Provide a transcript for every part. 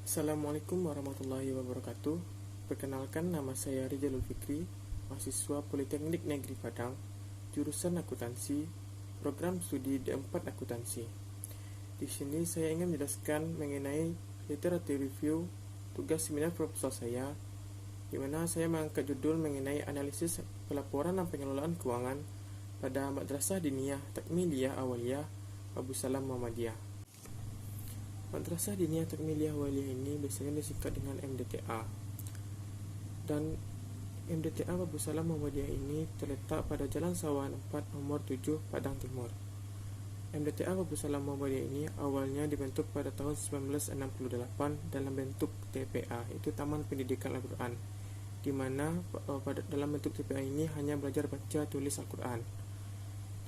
Assalamualaikum warahmatullahi wabarakatuh. Perkenalkan, nama saya Rizalul Fikri, mahasiswa Politeknik Negeri Padang, jurusan akuntansi, program studi D4 akuntansi. Di sini saya ingin menjelaskan mengenai literatur review tugas seminar proposal saya, di mana saya mengangkat judul mengenai analisis pelaporan dan pengelolaan keuangan pada Madrasah Diniyah Takmiliyah Awaliyah Abu Salam Muhammadiyah. Madrasah Diniyah Takmiliyah Awaliyah ini biasanya disingkat dengan MDTA. Dan MDTA Abu Salam Muhammadiyah ini terletak pada Jalan Sawan 4 nomor 7 Padang Timur. MDTA Abu Salam Muhammadiyah ini awalnya dibentuk pada tahun 1968 dalam bentuk TPA, itu Taman Pendidikan Al-Quran, di mana dalam bentuk TPA ini hanya belajar baca tulis Al-Quran.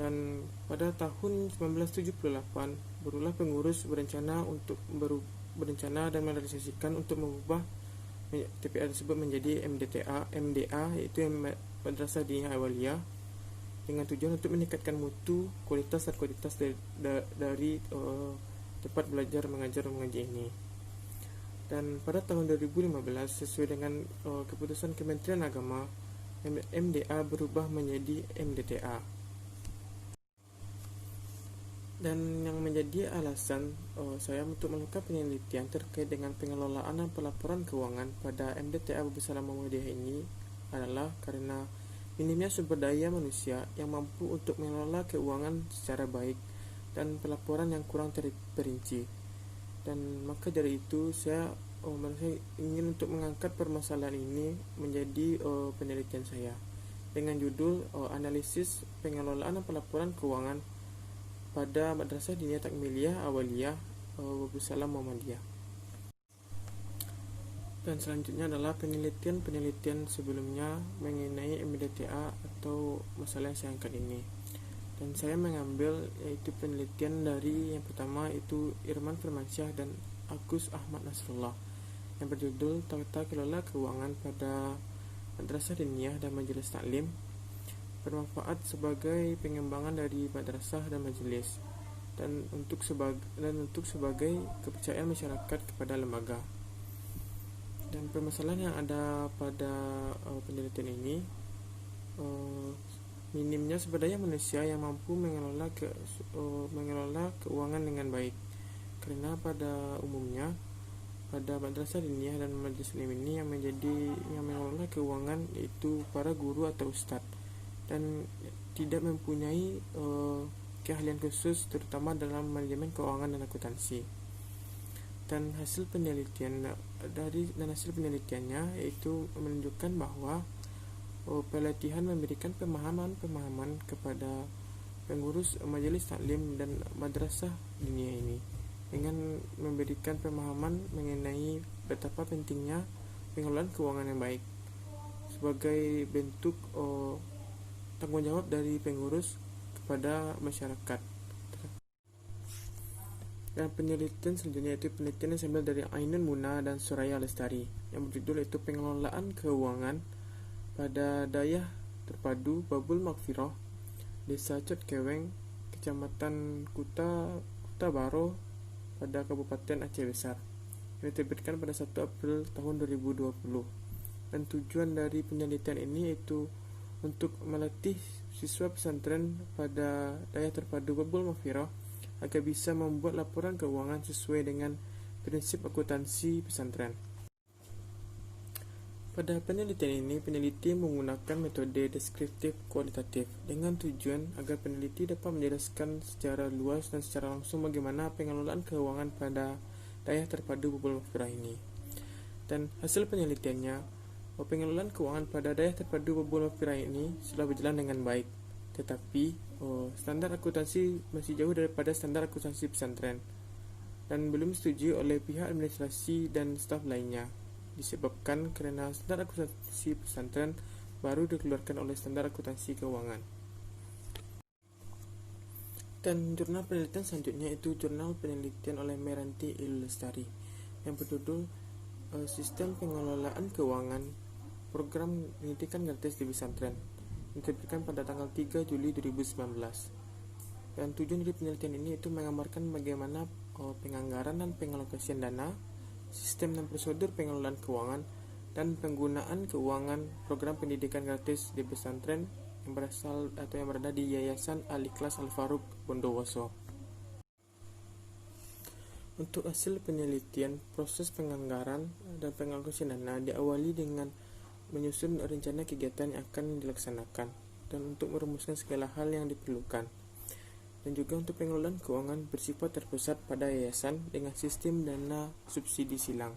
Dan pada tahun 1978 berulah pengurus berencana dan merealisasikan untuk mengubah TPA tersebut menjadi MDA, yaitu Madrasah Diniyah Awaliyah, dengan tujuan untuk meningkatkan mutu, kualitas dan kualitas dari tempat belajar mengajar mengaji ini. Dan pada tahun 2015 sesuai dengan keputusan Kementerian Agama, MDA berubah menjadi MDTA. Dan yang menjadi alasan saya untuk melakukan penelitian terkait dengan pengelolaan dan pelaporan keuangan pada MDTA Abu Salam Muhammadiyah ini adalah karena minimnya sumber daya manusia yang mampu untuk mengelola keuangan secara baik dan pelaporan yang kurang terperinci. Dan maka dari itu saya ingin untuk mengangkat permasalahan ini menjadi penelitian saya dengan judul analisis pengelolaan dan pelaporan keuangan pada Madrasah Diniyah Takmiliyah Awaliyah Abu Salam Muhammadiyah. Dan selanjutnya adalah penelitian sebelumnya mengenai MDTA atau masalah yang saya angkat ini. Dan saya mengambil yaitu penelitian dari yang pertama itu Irman Firmansyah dan Agus Ahmad Nasrullah yang berjudul Tata Kelola Keuangan pada Madrasah Diniyah dan Majelis Taklim, bermanfaat sebagai pengembangan dari madrasah dan majelis dan untuk sebagai kepercayaan masyarakat kepada lembaga. Dan permasalahan yang ada pada penelitian ini minimnya sumber daya manusia yang mampu mengelola keuangan dengan baik, karena pada umumnya pada madrasah diniyah dan majelis taklim ini yang mengelola keuangan yaitu para guru atau ustadz, dan tidak mempunyai keahlian khusus terutama dalam manajemen keuangan dan akuntansi. Dan hasil penelitiannya yaitu menunjukkan bahwa pelatihan memberikan pemahaman kepada pengurus majelis taklim dan madrasah diniyah ini dengan memberikan pemahaman mengenai betapa pentingnya pengelolaan keuangan yang baik sebagai bentuk tanggung jawab dari pengurus kepada masyarakat. Dan penelitian selanjutnya itu penelitian yang saya ambil dari Ainun Muna dan Suraya Lestari yang berjudul itu pengelolaan keuangan pada Dayah Terpadu Babul Maghfirah, Desa Cotkeweng, Kecamatan Kuta Baro pada Kabupaten Aceh Besar, yang diterbitkan pada 1 April tahun 2020. Dan tujuan dari penelitian ini yaitu untuk melatih siswa pesantren pada Dayah Terpadu Babul Maghfirah agar bisa membuat laporan keuangan sesuai dengan prinsip akuntansi pesantren. Pada penelitian ini, peneliti menggunakan metode deskriptif kualitatif dengan tujuan agar peneliti dapat menjelaskan secara luas dan secara langsung bagaimana pengelolaan keuangan pada Dayah Terpadu Babul Maghfirah ini. Dan hasil penelitiannya, pengelolaan keuangan pada Dayah Terpadu Babul Maghfirah ini sudah berjalan dengan baik, tetapi standar akuntansi masih jauh daripada standar akuntansi pesantren dan belum disetujui oleh pihak administrasi dan staf lainnya, disebabkan kerana standar akuntansi pesantren baru dikeluarkan oleh standar akuntansi keuangan. Dan jurnal penelitian selanjutnya itu jurnal penelitian oleh Meranti Ilul Lestari yang berjudul Sistem Pengelolaan Keuangan Program Pendidikan Gratis di Pesantren, diterbitkan pada tanggal 3 Juli 2019. Dan tujuan dari penelitian ini itu menggambarkan bagaimana penganggaran dan pengalokasian dana sistem dan prosedur pengelolaan keuangan, dan penggunaan keuangan program pendidikan gratis di pesantren yang berasal atau yang berada di Yayasan Al-Ikhlas Al-Faruq Bondowoso. Untuk hasil penelitian, proses penganggaran dan pengalokasian dana diawali dengan menyusun rencana kegiatan yang akan dilaksanakan dan untuk merumuskan segala hal yang diperlukan. Dan juga untuk pengelolaan keuangan bersifat terpusat pada yayasan dengan sistem dana subsidi silang.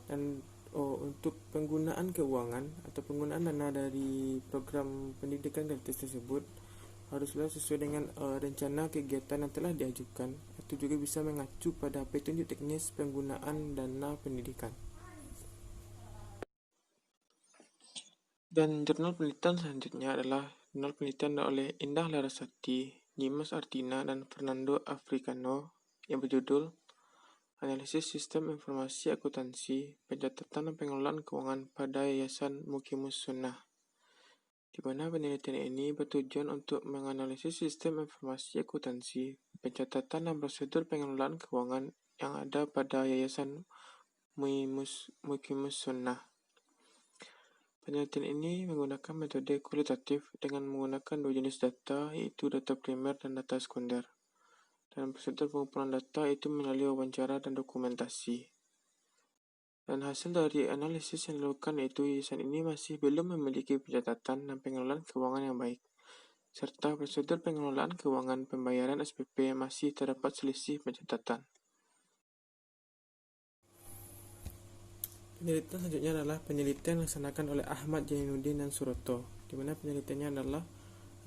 Dan untuk penggunaan keuangan atau penggunaan dana dari program pendidikan gratis tersebut haruslah sesuai dengan rencana kegiatan yang telah diajukan atau juga bisa mengacu pada petunjuk teknis penggunaan dana pendidikan. Dan jurnal penelitian selanjutnya adalah jurnal penelitian oleh Indah Larasati, Dimas Artina, dan Fernando Africano yang berjudul Analisis Sistem Informasi Akuntansi, Pencatatan dan Pengelolaan Keuangan pada Yayasan Muqimus Sunnah, di mana penelitian ini bertujuan untuk menganalisis sistem informasi akuntansi, pencatatan dan prosedur pengelolaan keuangan yang ada pada Yayasan Muqimus Sunnah. Penelitian ini menggunakan metode kualitatif dengan menggunakan dua jenis data, yaitu data primer dan data sekunder. Dan prosedur pengumpulan data itu melalui wawancara dan dokumentasi. Dan hasil dari analisis yang dilakukan yaitu yayasan ini masih belum memiliki pencatatan dan pengelolaan keuangan yang baik, serta prosedur pengelolaan keuangan pembayaran SPP masih terdapat selisih pencatatan. Penelitian selanjutnya adalah penelitian yang dilaksanakan oleh Ahmad Jainuddin dan Suroto, di mana penelitiannya adalah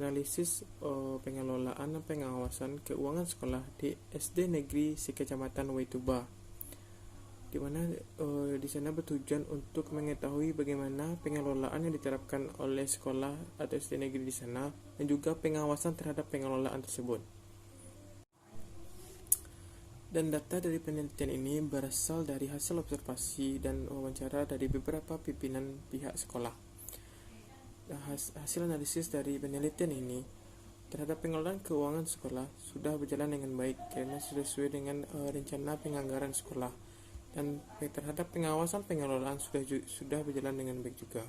analisis pengelolaan dan pengawasan keuangan sekolah di SD Negeri Sekecamatan Waituba, di mana di sana bertujuan untuk mengetahui bagaimana pengelolaan yang diterapkan oleh sekolah atau SD negeri di sana dan juga pengawasan terhadap pengelolaan tersebut. Dan data dari penelitian ini berasal dari hasil observasi dan wawancara dari beberapa pimpinan pihak sekolah. Hasil analisis dari penelitian ini terhadap pengelolaan keuangan sekolah sudah berjalan dengan baik karena sudah sesuai dengan rencana penganggaran sekolah, dan terhadap pengawasan pengelolaan sudah berjalan dengan baik juga,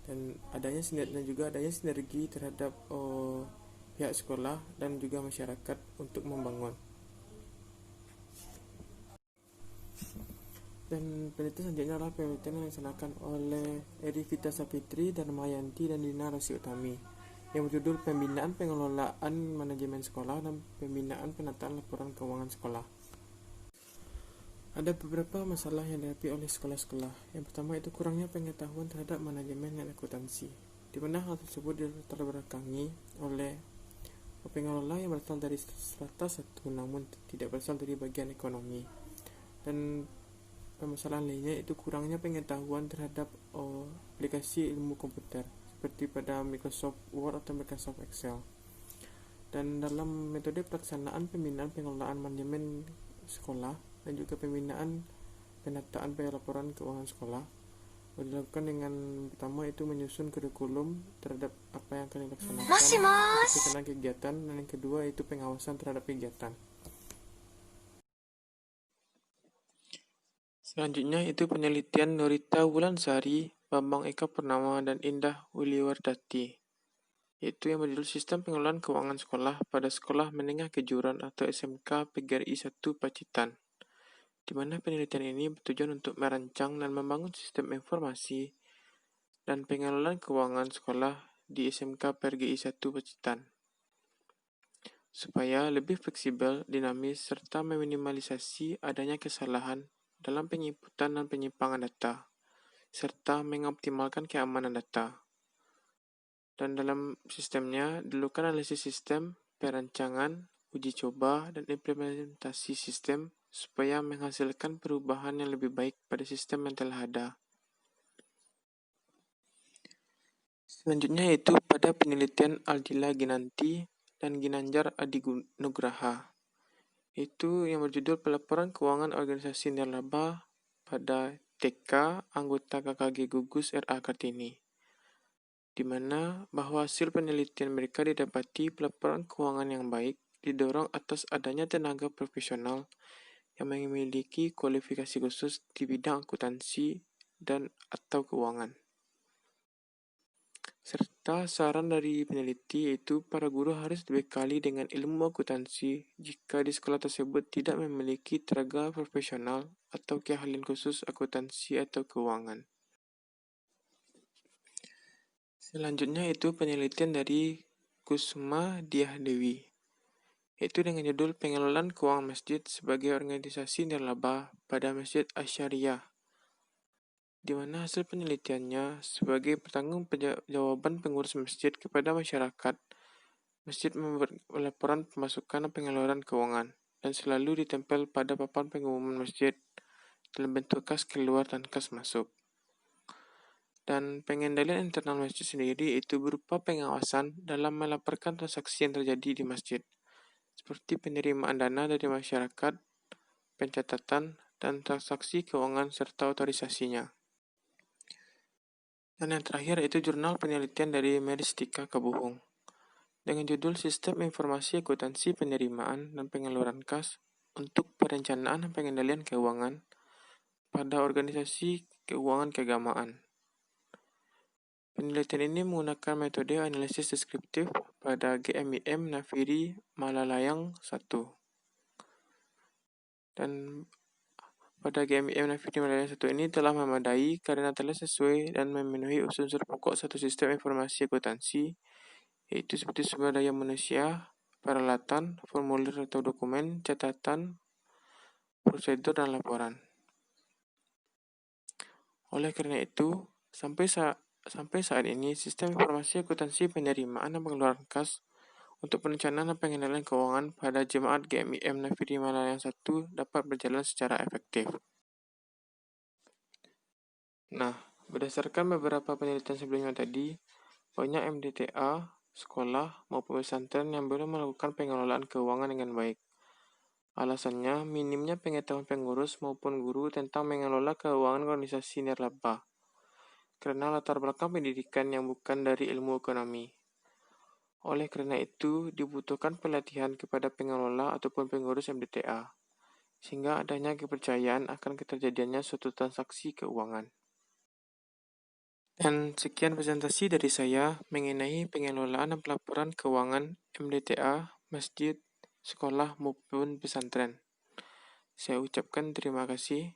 dan juga adanya sinergi terhadap pihak sekolah dan juga masyarakat untuk membangun. Dan penelitian selanjutnya adalah penelitian yang dilaksanakan oleh Erivita Sapitri dan Mayanti dan Dina Rasi Utami yang berjudul Pembinaan Pengelolaan Manajemen Sekolah dan Pembinaan Penataan Laporan Keuangan Sekolah. Ada beberapa masalah yang dihadapi oleh sekolah-sekolah. Yang pertama itu kurangnya pengetahuan terhadap manajemen dan akuntansi, di mana hal tersebut dilatar belakangi oleh pengelola yang berasal dari strata 1 namun tidak berasal dari bagian ekonomi. Dan permasalahan lainnya itu kurangnya pengetahuan terhadap aplikasi ilmu komputer seperti pada Microsoft Word atau Microsoft Excel. Dan dalam metode pelaksanaan pembinaan pengelolaan manajemen sekolah dan juga pembinaan penataan laporan keuangan sekolah dilakukan dengan pertama itu menyusun kurikulum terhadap apa yang akan dilaksanakan, pelaksanaan kegiatan, dan yang kedua itu pengawasan terhadap kegiatan. Selanjutnya itu penelitian Nurita Wulansari, Bambang Eka Purnama, dan Indah Wuliwardati, yaitu yang berjudul Sistem Pengelolaan Keuangan Sekolah pada Sekolah Menengah Kejuruan atau SMK PGRI 1 Pacitan, di mana penelitian ini bertujuan untuk merancang dan membangun sistem informasi dan pengelolaan keuangan sekolah di SMK PGRI 1 Pacitan, supaya lebih fleksibel, dinamis, serta meminimalisasi adanya kesalahan dalam penginputan dan penyimpangan data, serta mengoptimalkan keamanan data. Dan dalam sistemnya dilakukan analisis sistem, perancangan, uji coba, dan implementasi sistem supaya menghasilkan perubahan yang lebih baik pada sistem yang telah ada. Selanjutnya yaitu pada penelitian Aldila Ginanti dan Ginanjar Adi Nugraha, itu yang berjudul Pelaporan Keuangan Organisasi Nirlaba pada TK anggota KKG Gugus RA Kartini, di mana bahwa hasil penelitian mereka didapati pelaporan keuangan yang baik didorong atas adanya tenaga profesional yang memiliki kualifikasi khusus di bidang akuntansi dan atau keuangan. Serta saran dari peneliti yaitu para guru harus dibekali dengan ilmu akuntansi jika di sekolah tersebut tidak memiliki tenaga profesional atau keahlian khusus akuntansi atau keuangan. Selanjutnya itu penelitian dari Kusuma Diah Dewi, yaitu dengan judul Pengelolaan Keuangan Masjid sebagai Organisasi Nirlaba pada Masjid Asyariah, di mana hasil penelitiannya sebagai pertanggungjawaban pengurus masjid kepada masyarakat, masjid membuat laporan pemasukan dan pengeluaran keuangan dan selalu ditempel pada papan pengumuman masjid dalam bentuk kas keluar dan kas masuk. Dan pengendalian internal masjid sendiri itu berupa pengawasan dalam melaporkan transaksi yang terjadi di masjid, seperti penerimaan dana dari masyarakat, pencatatan, dan transaksi keuangan serta otorisasinya. Dan yang terakhir itu jurnal penelitian dari Meristika Kabuhung dengan judul Sistem Informasi Akuntansi Penerimaan dan Pengeluaran Kas untuk Perencanaan dan Pengendalian Keuangan pada Organisasi Keuangan Keagamaan. Penelitian ini menggunakan metode analisis deskriptif pada GMIM Nafiri Malalayang 1. Dan pada GMIM Nafiri Malalayang 1 ini telah memadai karena telah sesuai dan memenuhi unsur pokok satu sistem informasi akuntansi, yaitu seperti sumber daya manusia, peralatan, formulir atau dokumen, catatan, prosedur, dan laporan. Oleh karena itu, sampai saat ini, sistem informasi akuntansi penerimaan dan pengeluaran kas untuk perencanaan dan pengendalian keuangan pada jemaat GMIM Nafiri Malalayang 1 dapat berjalan secara efektif. Nah, berdasarkan beberapa penelitian sebelumnya tadi, banyak MDTA, sekolah, maupun pesantren yang belum melakukan pengelolaan keuangan dengan baik. Alasannya, minimnya pengetahuan pengurus maupun guru tentang mengelola keuangan organisasi nirlaba, karena latar belakang pendidikan yang bukan dari ilmu ekonomi. Oleh karena itu, dibutuhkan pelatihan kepada pengelola ataupun pengurus MDTA, sehingga adanya kepercayaan akan keterjadiannya suatu transaksi keuangan. Dan sekian presentasi dari saya mengenai pengelolaan dan pelaporan keuangan MDTA, masjid, sekolah maupun pesantren. Saya ucapkan terima kasih.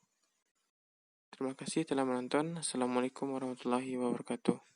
Terima kasih telah menonton. Assalamualaikum warahmatullahi wabarakatuh.